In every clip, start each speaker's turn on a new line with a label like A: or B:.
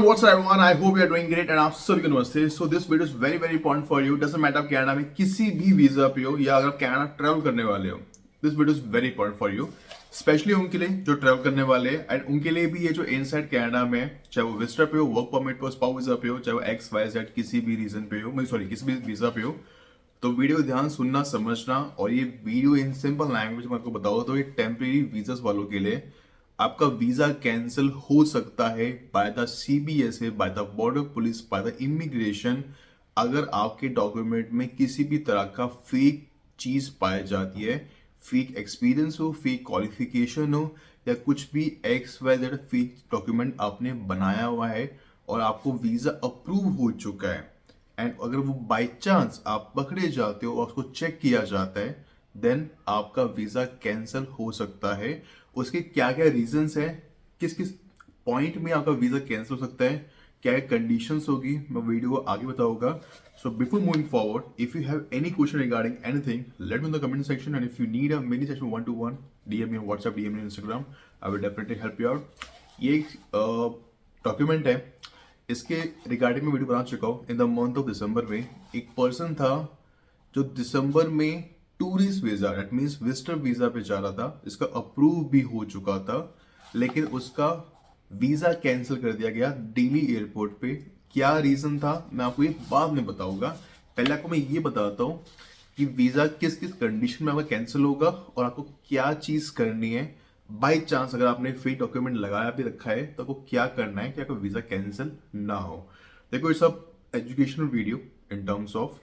A: what's up everyone? I hope you are doing great and आप सभी को नमस्ते. So this video is very important for you. Doesn't matter आप Canada में किसी भी वीजा पे हो या अगर आप कनाडा ट्रैवल करने वाले हो. This video is very important for you. Specially उनके लिए जो ट्रैवल करने वाले हैं एंड उनके लिए भी ये जो इनसाइड कनाडा में चाहे वो विजिटर पे हो, वर्क परमिट पे हो, स्पाउस वीजा पे हो, चाहे वो XYZ किसी भी रीजन पे हो, किसी भी वीजा पे हो, तो वीडियो ध्यान सुनना समझना. और ये वीडियो इन सिंपल लैंग्वेज में आपको बताओ तो ये टेम्परेरी वीजास वालों के लिए आपका वीजा कैंसिल हो सकता है by the CBSA, by the border police, by the immigration, अगर आपके डॉक्यूमेंट में किसी भी तरह का फेक चीज पाई जाती है. फेक एक्सपीरियंस हो, फेक क्वालिफिकेशन हो, या कुछ भी XYZ फेक डॉक्यूमेंट आपने बनाया हुआ है और आपको वीजा अप्रूव हो चुका है एंड अगर वो बाय चांस आप पकड़े जाते हो और उसको चेक किया जाता है, देन आपका वीजा कैंसिल हो सकता है. उसके क्या क्या रीजंस है, किस किस पॉइंट में आपका वीजा कैंसिल हो सकता है, क्या क्या कंडीशंस होगी, मैं वीडियो को आगे बताऊंगा. So before moving forward, if you have any question regarding anything, let me in the comment section. And if you need a mini session 1-to-1, DM me on WhatsApp, DM me on Instagram, I will definitely help you out. ये document है, इसके regarding में video बना चुका हूँ. In the month of December में एक person था जो दिसंबर में tourist visa, that means visitor visa पे जा रहा था. इसका अप्रूव भी हो चुका था, लेकिन उसका वीजा कैंसिल कर दिया गया दिल्ली एयरपोर्ट पे. क्या रीजन था मैं आपको ये बाद में बताऊंगा. पहले आपको मैं ये बताता हूँ कि वीजा किस किस कंडीशन में आपका कैंसिल होगा और आपको क्या चीज करनी है. बाई चांस अगर आपने फेक डॉक्यूमेंट लगाया भी रखा है तो आपको क्या करना है कि आपका वीजा कैंसिल ना हो. देखो, ये सब educational video in terms of,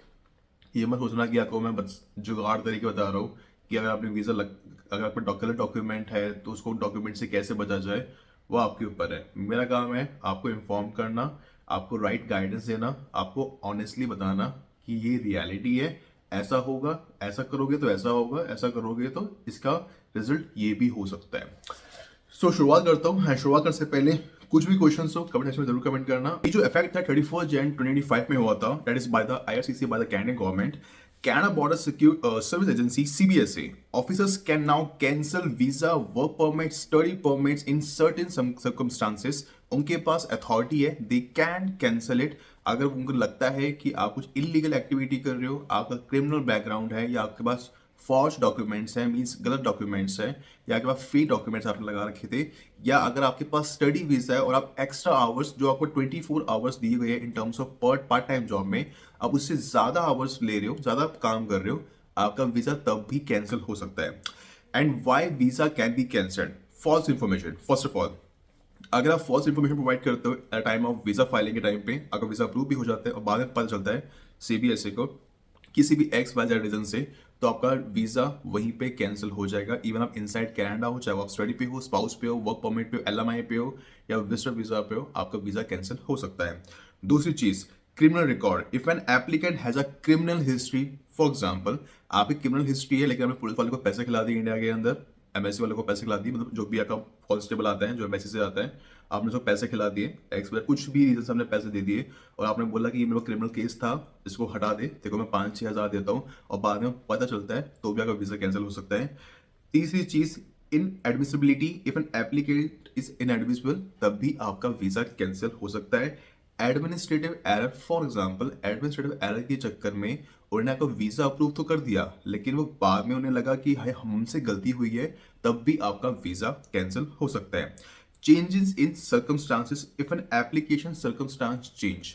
A: ये मत सोचना कि आपको मैं बस जुगाड़ तरीके बता रहा हूँ कि अगर आपने अगर आपका गलत डॉक्यूमेंट है तो उसको डॉक्यूमेंट से कैसे बचा जाए, वो आपके ऊपर है. मेरा काम है आपको इन्फॉर्म करना, आपको राइट गाइडेंस देना, आपको ऑनेस्टली बताना कि ये रियलिटी है, ऐसा होगा, ऐसा करोगे तो ऐसा होगा, ऐसा करोगे तो इसका रिजल्ट ये भी हो सकता है. सो शुरुआत करता हूँ. शुरुआत करने से पहले कुछ भी क्वेश्चन हो कमेंट सेक्शन में जरूर कमेंट करना. ये जो इफेक्ट था 31 जनवरी 2025 में हुआ था, that is by the IRCC, by the Canadian government. Canada Border Service Agency CBSA officers can now cancel visa, work permits, study permits in certain circumstances. उनके पास अथॉरिटी है, दे कैन कैंसल इट. अगर उनको लगता है कि आप कुछ illegal activity कर रहे हो, आपका क्रिमिनल बैकग्राउंड है, या आपके पास फॉर्ज डॉक्यूमेंट्स है, मीन्स गलत डॉक्यूमेंट्स है, या आपके पास फेक डॉक्यूमेंट्स आपने लगा रखे थे, या अगर आपके पास स्टडी वीजा है और आप एक्स्ट्रा आवर्स जो आपको 24 आवर्स दिए गए हैं in terms of part time job में, आप उससे ज्यादा आवर्स ले रहे हो, ज्यादा काम कर रहे हो, आपका वीजा तब भी कैंसिल हो सकता है. And why visa can be cancelled? False information. First of all, अगर आप फॉल्स इन्फॉर्मेशन प्रोवाइड करते हो at time of visa filing के टाइम पे, अगर वीजा अप्रूव भी हो जाता है और बाद में पता चलता है CBSA को किसी भी XYZ रीजन से, तो आपका वीजा वहीं पे कैंसिल हो जाएगा. इवन आप इनसाइड कनाडा हो, चाहे आप स्टडी पे हो, स्पाउस पे हो, वर्क परमिट पे हो, LMI पे हो, या विजिटर वीजा पे हो, आपका वीजा कैंसिल हो सकता है. दूसरी चीज, criminal record. If an applicant has a criminal history, for example आपकी क्रिमिनल हिस्ट्री है लेकिन आपने पुलिस वाले को पैसे खिला दिए इंडिया के अंदर, MSC वाले को पैसे खिला दिए, मतलब जो भी आपका कॉन्स्टेबल आता है जो MSC से आता है, आपने उसको पैसे खिला दिए, कुछ भी रीजन से हमने पैसे दे दिए और आपने बोला कि ये मेरा क्रिमिनल केस था, इसको हटा दे, देखो मैं 5-6 हज़ार देता हूँ, और बाद में पता चलता है तो भी आपका वीजा कैंसिल हो सकता है. तीसरी चीज, inadmissibility. If an applicant is inadmissible, तब भी आपका वीजा कैंसिल हो सकता है. Administrative error. For example administrative error के चक्कर में उन्होंने आपको वीजा अप्रूव तो कर दिया, लेकिन वो बाद में उन्हें लगा कि हाय हमसे गलती हुई है, तब भी आपका वीजा कैंसिल हो सकता है. Changes in circumstances. If an application circumstance change,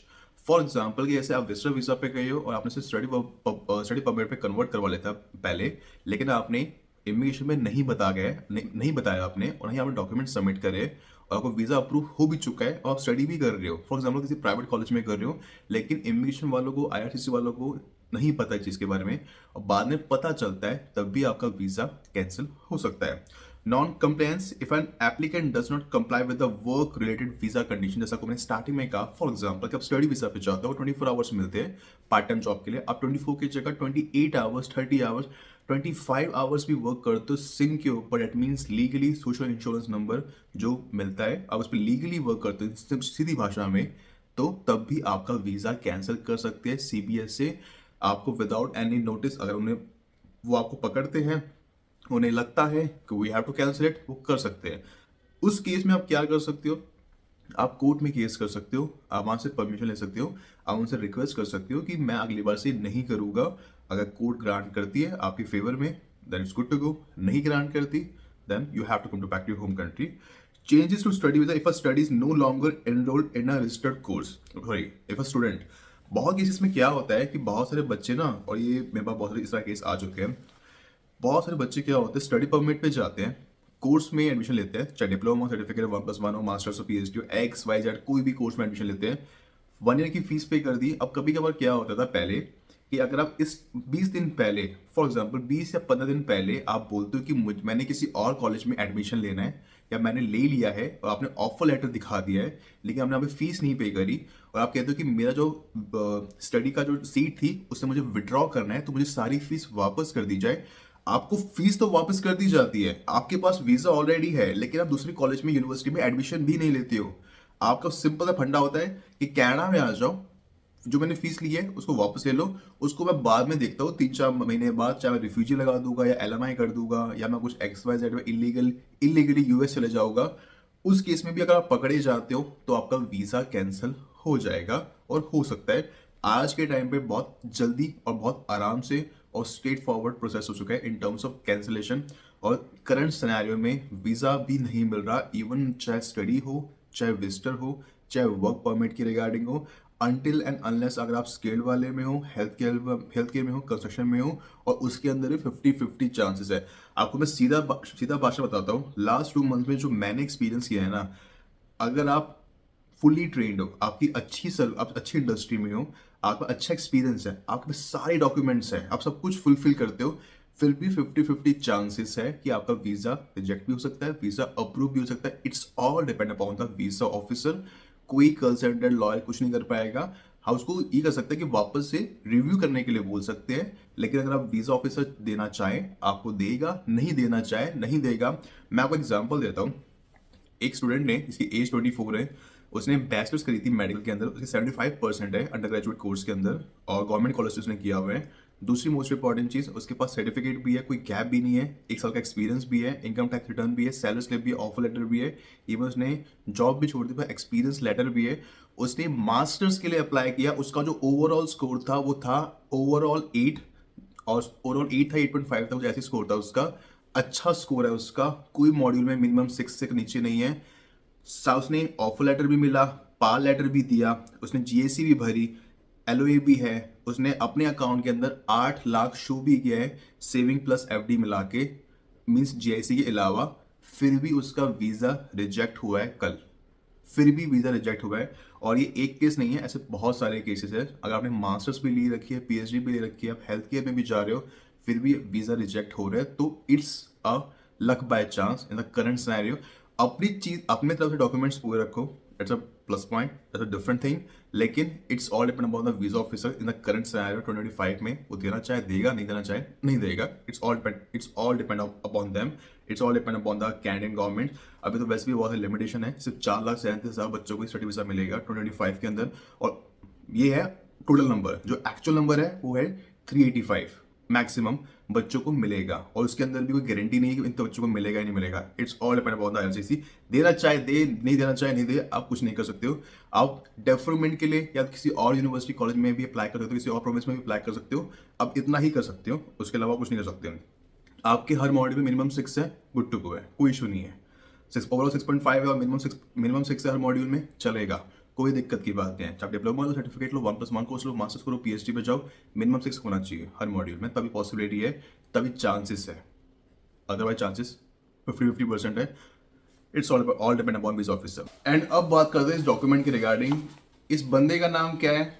A: for example कि जैसे आप विजिटर वीजा पे गए हो और आपने से स्टडी परमिट पे कन्वर्ट करवा लेता पहले, लेकिन आपने इमिग्रेशन में नहीं नहीं बताया आपने, और नहीं आपने डॉक्यूमेंट सबमिट करे और आपको वीजा अप्रूव हो भी चुका है और आप स्टडी भी कर रहे हो, फॉर एग्जाम्पल किसी प्राइवेट कॉलेज में कर रहे हो, लेकिन इमिग्रेशन वालों को, IRCC वालों को नहीं पता है चीज के बारे में और बाद में पता चलता है, तब भी आपका वीजा कैंसिल हो सकता है. Non compliance. If an applicant does not comply with the work related visa condition, जैसा को मैंने स्टार्टिंग में कहा, फॉर एग्जांपल कि आप स्टडी वीजा पे जाते हो, 24 आवर्स मिलते हैं पार्ट टाइम जॉब के लिए, आप 24 की जगह 28 आवर्स, 30 आवर्स, 25 आवर्स भी वर्क करते हो सिम के ऊपर, it means legally social insurance number जो मिलता है, आप उस पर लीगली वर्क करते हो सीधी भाषा में, तो तब भी आपका वीजा कैंसिल कर सकते हैं CBSA. आपको विदाउट एनी नोटिस, अगर उन्हें वो आपको पकड़ते हैं, उन्हें लगता है कि we have to cancel it, वो कर सकते हैं. उस केस में आप क्या कर सकते हो, आप कोर्ट में केस कर सकते हो, आप वहाँ से परमिशन ले सकते हो, आप उनसे रिक्वेस्ट कर सकते हो कि मैं अगली बार से नहीं करूँगा। अगर कोर्ट ग्रांट करती है आपकी फेवर में, then it's good to go. नहीं ग्रांट करती, then you have to come to back to your home country. Changes to study visa if a study is no longer enrolled in a registered course. Sorry, if a student, बहुत cases में क्या होता है कि बहुत सारे बच्चे ना, और ये मेरे पास बहुत सारे इस तरह केस आ चुके हैं, बहुत सारे बच्चे क्या होते हैं स्टडी परमिट पे जाते हैं, कोर्स में एडमिशन लेते हैं, चाहे डिप्लोमा सर्टिफिकेट 1+1 हो, मास्टर्स हो, पीएचडी हो, एक्स वाई जेड कोई भी कोर्स में एडमिशन लेते हैं, 1 ईयर की फीस पे कर दी। अब कभी कभार क्या होता था पहले कि अगर आप इस 20 दिन पहले, फॉर एग्जांपल 20 या 15 दिन पहले आप बोलते हो कि मैंने किसी और कॉलेज में एडमिशन लेना है या मैंने ले लिया है और आपने ऑफर लेटर दिखा दिया है लेकिन आपने अभी फीस नहीं पे करी, और आप कहते हो कि मेरा जो स्टडी का जो सीट थी उससे मुझे विड्रॉ करना है तो मुझे सारी फीस वापस कर दी जाए। आपको फीस तो वापस कर दी जाती है, आपके पास वीजा ऑलरेडी है, लेकिन आप दूसरी कॉलेज में यूनिवर्सिटी में एडमिशन भी नहीं लेते हो। आपका सिंपल सा फंडा होता है कि कनाडा में आ जाओ, जो मैंने फीस ली है उसको वापस ले लो, उसको मैं बाद में देखता हूँ 3-4 महीने बाद, चाहे मैं रिफ्यूजी लगा दूंगा या एलएमआई कर दूंगा या मैं कुछ XYZ में इलीगली यूएस चले जाऊंगा। उस केस में भी अगर आप पकड़े जाते हो तो आपका वीजा कैंसिल हो जाएगा, और हो सकता है आज के टाइम पे बहुत जल्दी और बहुत आराम से और स्ट्रेट फॉरवर्ड प्रोसेस हो चुका है इन टर्म्स ऑफ कैंसिलेशन। और करंट सिनेरियो में वीजा भी नहीं मिल रहा, इवन चाहे स्टडी हो, चाहे विजिटर हो, चाहे वर्क परमिट की रिगार्डिंग हो, अनटिल एंड अनलेस अगर आप स्किल्ड वाले में हो, हेल्थ केयर में हो, कंस्ट्रक्शन में हो, और उसके अंदर भी 50-50 चांसेस है। आपको मैं सीधा भाषा बताता हूँ, लास्ट 2 मंथ में जो मैंने एक्सपीरियंस किया है ना, अगर आप फुली ट्रेंड हो, आप अच्छी इंडस्ट्री में हो, आपका अच्छा एक्सपीरियंस है, आपके पास सारे डॉक्यूमेंट्स हैं, आप सब कुछ फुलफिल करते हो, फिर भी 50-50 चांसेस है कि आपका वीजा रिजेक्ट भी हो सकता है, वीजा अप्रूव भी हो सकता है। It's all depend upon the visa officer. कोई कंसल्टेंट लॉयर कुछ नहीं कर पाएगा। हाँ, उसको ये कर सकते हैं कि वापस से रिव्यू करने के लिए बोल सकते हैं, लेकिन अगर आप वीजा ऑफिसर देना चाहें आपको देगा, नहीं देना चाहे नहीं देगा। मैं आपको एग्जांपल देता हूँ। एक स्टूडेंट ने, इसकी एज 24 है, उसने बैचलर्स करी थी मेडिकल के अंदर, उसकी 75% है अंडर ग्रेजुएट कोर्स के अंदर, और गवर्नमेंट कॉलेज से उसने किया हुआ है। दूसरी मोस्ट इंपॉर्टेंट चीज, उसके पास सर्टिफिकेट भी है, कोई गैप भी नहीं है, 1 साल का एक्सपीरियंस भी है, इनकम टैक्स रिटर्न भी है, सैलरी स्लिप भी है, ऑफर लेटर भी है, इवन उसने जॉब भी छोड़ दी पर एक्सपीरियंस लेटर भी है। उसने मास्टर्स के लिए अप्लाई किया, उसका जो ओवरऑल स्कोर था वो था ओवरऑल 8, और ओवरऑल 8 था, 8.5 था, कुछ ऐसी स्कोर था उसका। अच्छा स्कोर है उसका, कोई मॉड्यूल में मिनिमम 6 से नीचे नहीं है। उसने ऑफर लेटर भी मिला, पार लेटर भी दिया, उसने जीएससी भी भरी, एलओए भी है, उसने अपने अकाउंट के अंदर 8 लाख शो भी किया है सेविंग प्लस एफडी मिला के, मीन्स जीआईसी के अलावा। फिर भी उसका वीजा रिजेक्ट हुआ है कल, फिर भी वीजा रिजेक्ट हुआ है। और ये एक केस नहीं है, ऐसे बहुत सारे केसेस है। अगर आपने मास्टर्स भी ली रखी है, पीएचडी भी ले रखी है, आप हेल्थ केयर में भी जा रहे हो, फिर भी वीजा रिजेक्ट हो रहा है, तो it's a luck by chance in the current scenario. अपनी चीज अपने तरफ से डॉक्यूमेंट्स पूरे रखो, it's a plus point, it's a different thing, लेकिन it's all depend upon the visa officer in the current scenario 2025 में। वो देना चाहे देगा, नहीं देना चाहे नहीं देगा। It's all depend upon them, it's all depend upon the Canadian government. अभी तो वैसे भी बहुत लिमिटेशन है, सिर्फ 4,37,000 बच्चों को स्टडी वीजा मिलेगा 2025 के अंदर, और ये है टोटल नंबर। जो एक्चुअल नंबर है वो है 385 मैक्सिमम बच्चों को मिलेगा, और उसके अंदर भी कोई गारंटी नहीं है कि इन बच्चों को मिलेगा ही नहीं मिलेगा। It's all depend upon the LCC. देना चाहे दे, नहीं देना चाहे नहीं दे, आप कुछ नहीं कर सकते हो। आप डेवलपमेंट के लिए या किसी और यूनिवर्सिटी कॉलेज में भी अप्लाई कर सकते हो, किसी और प्रोविंस में भी अप्लाई कर सकते हो। अब इतना ही कर सकते हो, उसके अलावा कुछ नहीं कर सकते हो। आपके हर मॉड्यूल में मिनिमम 6 है, गुड टू गो है, कोई इशू नहीं है। ओवरऑल 6.5 है और मिनिमम 6 है हर मॉड्यूल में, चलेगा, कोई दिक्कत की बात नहीं है। चाहे डिप्लोमा लो, सर्टिफिकेट लो, 1+1 कोर्स लो, मास्टर्स करो, पीएचडी पे जाओ, मिनिमम 6 होना चाहिए हर मॉड्यूल में, तभी पॉसिबिलिटी है, तभी चांसेस है। अदरवाइज चांसेस 50-50% है। It's all depend upon visa officer. And अब बात करते हैं इस डॉक्यूमेंट के रिगार्डिंग। इस बंदे का नाम क्या है,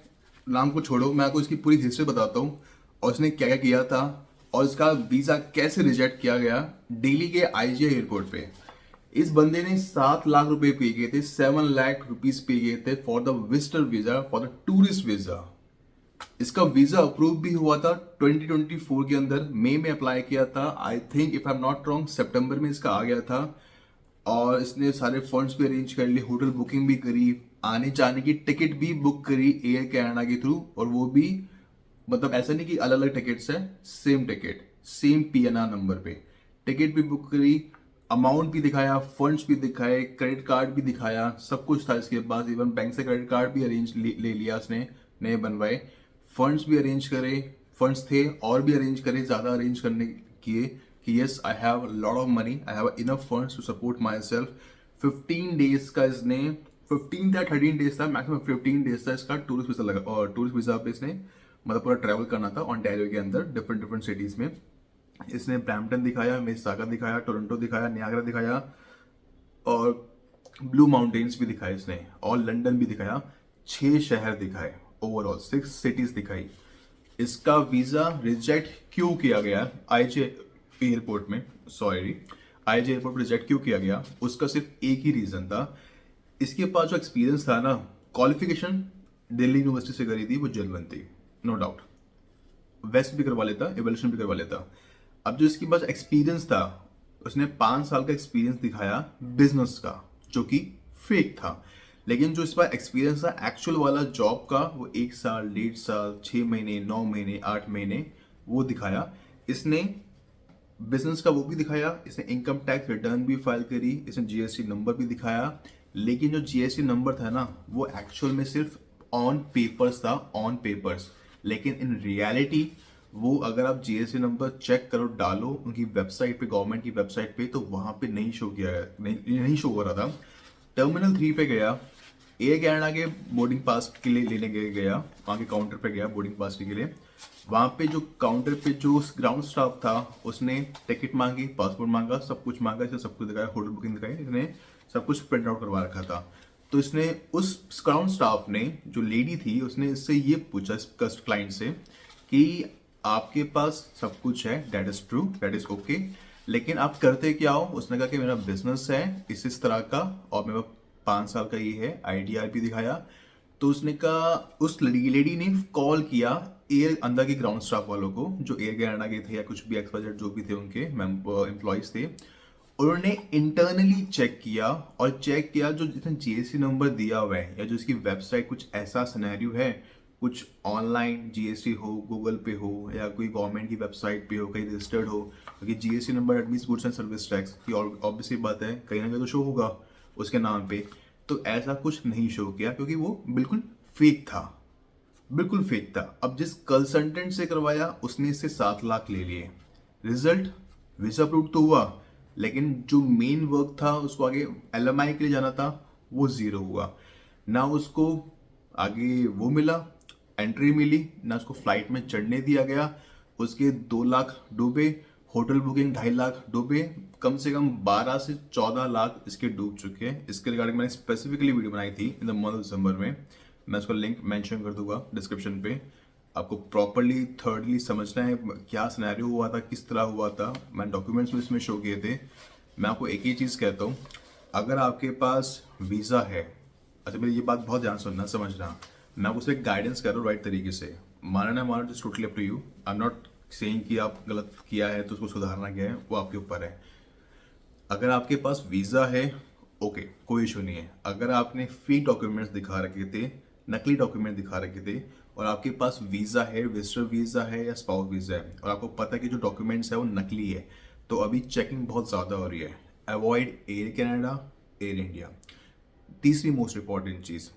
A: नाम को छोड़ो, मैं आपको इसकी पूरी हिस्ट्री बताता हूँ और इसने क्या क्या किया था और इसका वीजा कैसे रिजेक्ट किया गया दिल्ली के आईजीआई एयरपोर्ट पे। इस बंदे ने 7 लाख रुपए पे किए थे, 7 लाख रुपीज पे किए थे for the visitor visa, for the tourist visa. इसका वीजा अप्रूव भी हुआ था 2024 के अंदर, मई में अप्लाई किया था, I think if I am not wrong सितंबर में इसका आ गया था। और इसने सारे फंड्स भी अरेंज कर लिए, होटल बुकिंग भी करी, आने जाने की टिकट भी बुक करी एयर कैनेडा के थ्रू, और वो भी मतलब ऐसा नहीं कि अलग अलग टिकट्स है, same ticket, same PNR number पे टिकट भी बुक करी, अमाउंट भी दिखाया, फंड्स भी दिखाए, क्रेडिट कार्ड भी दिखाया, सब कुछ था इसके पास। इवन बैंक से क्रेडिट कार्ड भी अरेंज ले लिया उसने, नए बनवाए, फंड्स भी अरेंज करे, फंड्स थे और भी अरेंज करे, ज़्यादा अरेंज करने किए कि yes I have lot of money, I have enough funds to support myself. 15 days का इसने, 15 या 13 डेज था मैक्सिमम, 15 डेज था इसका टूरिस्ट वीजा लगा, और टूरिस्ट वीजा पे इसने मतलब पूरा ट्रैवल करना था ओंटारियो के अंदर डिफरेंट डिफरेंट सिटीज़ में। इसने ब्रैम्पटन दिखाया, मिसिसागा दिखाया, टोरंटो दिखाया, नियाग्रा दिखाया और ब्लू माउंटेन्स भी दिखाए इसने, और लंदन भी दिखाया। 6 शहर दिखाए, ओवरऑल 6 सिटीज दिखाई। इसका वीजा रिजेक्ट क्यों किया गया आईजे एयरपोर्ट में, सॉरी आईजे एयरपोर्ट में रिजेक्ट क्यों किया गया, उसका सिर्फ एक ही रीजन था। इसके पास जो एक्सपीरियंस था ना, क्वालिफिकेशन दिल्ली यूनिवर्सिटी से करी थी, वो जेन्युइन थी, नो डाउट। वेस्ट भी करवा लेता, एवोल्यूशन भी करवा लेता। अब जो इसके पास एक्सपीरियंस था, उसने 5 साल का एक्सपीरियंस दिखाया बिजनेस का, जो कि फेक था। लेकिन जो इस पर एक्सपीरियंस था एक्चुअल वाला जॉब का, वो 1 साल, 1.5 साल, 6 महीने, 9 महीने, 8 महीने वो दिखाया इसने। बिजनेस का वो भी दिखाया इसने, इनकम टैक्स रिटर्न भी फाइल करी इसने, जीएसटी नंबर भी दिखाया। लेकिन जो जीएसटी नंबर था ना, वो एक्चुअल में सिर्फ ऑन पेपर्स था, ऑन पेपर्स। लेकिन इन रियलिटी वो अगर आप जीएसटी नंबर चेक करो, डालो उनकी वेबसाइट पे, गवर्नमेंट की वेबसाइट पे, तो वहां पे नहीं शो किया, नहीं शो हो रहा था। टर्मिनल 3 पे गया, एयर कैनेडा के बोर्डिंग पास के लिए लेने गया, वहाँ के काउंटर पे गया बोर्डिंग पास के लिए। वहाँ पे जो काउंटर पे जो ग्राउंड स्टाफ था, उसने टिकट मांगी, पासपोर्ट मांगा, सब कुछ मांगा, इसने सब कुछ दिखाया, होटल बुकिंग दिखाई, इसने सब कुछ प्रिंट आउट करवा रखा था। तो इसने, उस ग्राउंड स्टाफ ने, जो लेडी थी, उसने इससे ये पूछा क्लाइंट से कि आपके पास सब कुछ है, that is true, that is okay, लेकिन आप करते क्या हो? उसने कहा कि मेरा बिजनेस है इस तरह का, और मेरा 5 साल का ये है, आईडीआर भी दिखाया। तो उसने कहा, उस लेडी ने कॉल किया एयर अंदर के ग्राउंड स्टाफ वालों को, जो एयर कैनेडा के थे या कुछ भी एक्सपाइजेड जो भी थे उनके एम्प्लॉयज थे। उन्होंने इंटरनली चेक किया, और चेक किया जो जिसने जीएसटी नंबर दिया हुआ है, या जो इसकी वेबसाइट कुछ ऐसा सिनेरियो है, कुछ ऑनलाइन जीएसटी हो, गूगल पे हो, या कोई गवर्नमेंट की वेबसाइट पे हो, कहीं रजिस्टर्ड हो, क्योंकि GST number at means goods and service tax की ऑब्वियसली बात है, कहीं ना कहीं तो शो होगा उसके नाम पे। तो ऐसा कुछ नहीं शो किया, क्योंकि वो बिल्कुल फेक था, बिल्कुल फेक था। अब जिस कंसल्टेंट से करवाया, उसने इससे 7 लाख ले लिए। रिजल्ट, वीजा अप्रूव तो हुआ, लेकिन जो मेन वर्क था, उसको आगे एलएमआई के लिए जाना था, वो 0 हुआ। ना उसको आगे वो मिला, एंट्री मिली, ना उसको फ्लाइट में चढ़ने दिया गया। उसके 2 लाख डूबे, होटल बुकिंग 2.5 लाख डूबे, कम से कम 12 से 14 लाख इसके डूब चुके हैं। इसके रिगार्डिंग मैंने स्पेसिफिकली वीडियो बनाई थी in the month of December में, मैं उसका लिंक मेंशन कर दूंगा डिस्क्रिप्शन पे। आपको प्रॉपरली थर्डली समझना है क्या सिनेरियो हुआ था, किस तरह हुआ था, मैंने डॉक्यूमेंट्स भी इसमें शो किए थे। मैं आपको एक ही चीज़ कहता हूँ, अगर आपके पास वीज़ा है, अच्छा मेरी ये बात बहुत ध्यान सुनना, समझना, मैं आपको सिर्फ गाइडेंस कर रहा हूँ राइट तरीके से, माना ना माना, it's totally up to you. I am not saying कि आप गलत किया है तो उसको सुधारना क्या है, वो आपके ऊपर है। अगर आपके पास वीज़ा है, ओके, कोई इशू नहीं है। अगर आपने फेक डॉक्यूमेंट्स दिखा रखे थे, नकली डॉक्यूमेंट दिखा रखे थे, और आपके पास वीज़ा है, विजिटर वीज़ा है या स्पाउस वीज़ा है, और आपको पता है कि जो डॉक्यूमेंट्स है वो नकली है, तो अभी चेकिंग बहुत ज़्यादा हो रही है। Avoid air Canada, air India. तीसरी मोस्ट इंपॉर्टेंट चीज़,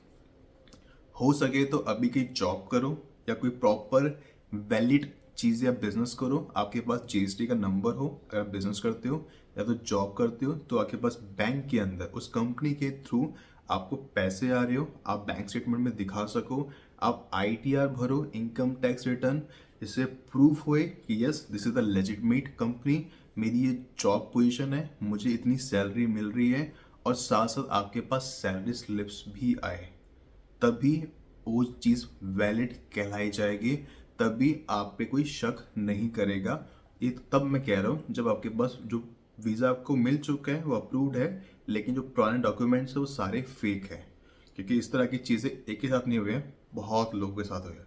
A: हो सके तो अभी की जॉब करो, या कोई प्रॉपर वैलिड चीज़ या बिजनेस करो। आपके पास जीएसटी का नंबर हो, अगर आप बिजनेस करते हो या तो जॉब करते हो, तो आपके पास बैंक के अंदर उस कंपनी के थ्रू आपको पैसे आ रहे हो, आप बैंक स्टेटमेंट में दिखा सको, आप आईटीआर भरो, इनकम टैक्स रिटर्न, जिससे प्रूफ होए कि yes this is the legitimate company, मेरी ये जॉब पोजीशन है, मुझे इतनी सैलरी मिल रही है, और साथ साथ आपके पास सैलरी स्लिप्स भी आए, तभी वो चीज़ वैलिड कहलाई जाएगी, तभी आप पे कोई शक नहीं करेगा। ये तब मैं कह रहा हूँ जब आपके पास जो वीज़ा आपको मिल चुका है वो अप्रूव्ड है, लेकिन जो पुराने डॉक्यूमेंट्स है वो सारे फेक है। क्योंकि इस तरह की चीज़ें एक ही साथ नहीं हुई है, बहुत लोगों के साथ हुई है,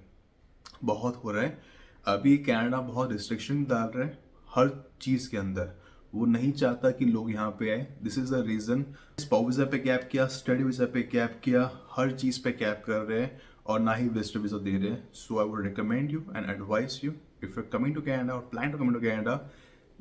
A: बहुत हो रहा है। अभी कनाडा बहुत रिस्ट्रिक्शन डाल रहा है हर चीज़ के अंदर, वो नहीं चाहता कि लोग यहाँ पे आए। This is the reason. Spouse visa पे कैप किया, स्टडी वीजा पे कैप किया, हर चीज़ पे कैप कर रहे हैं, और ना ही विजिटर वीजा दे रहे हैं। So I would recommend you and advice you, if you coming to Canada और plan to coming to Canada,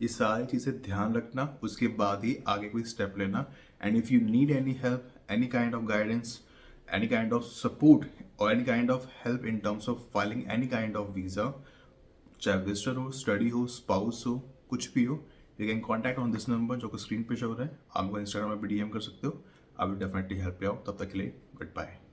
A: ये सारी चीज़ें ध्यान रखना, उसके बाद ही आगे कोई स्टेप लेना। And if you need any help, any kind of guidance, any kind of support or any kind of help in terms of filing any kind of visa, चाहे विजिटर हो, स्टडी हो, स्पाउस हो, कुछ भी हो, you can contact on this number जो कि screen पे शो हो रहा है। आप मुझे इंस्टाग्राम में भी DM कर सकते हो। I will definitely help you out. तब तक के लिए गुड बाय।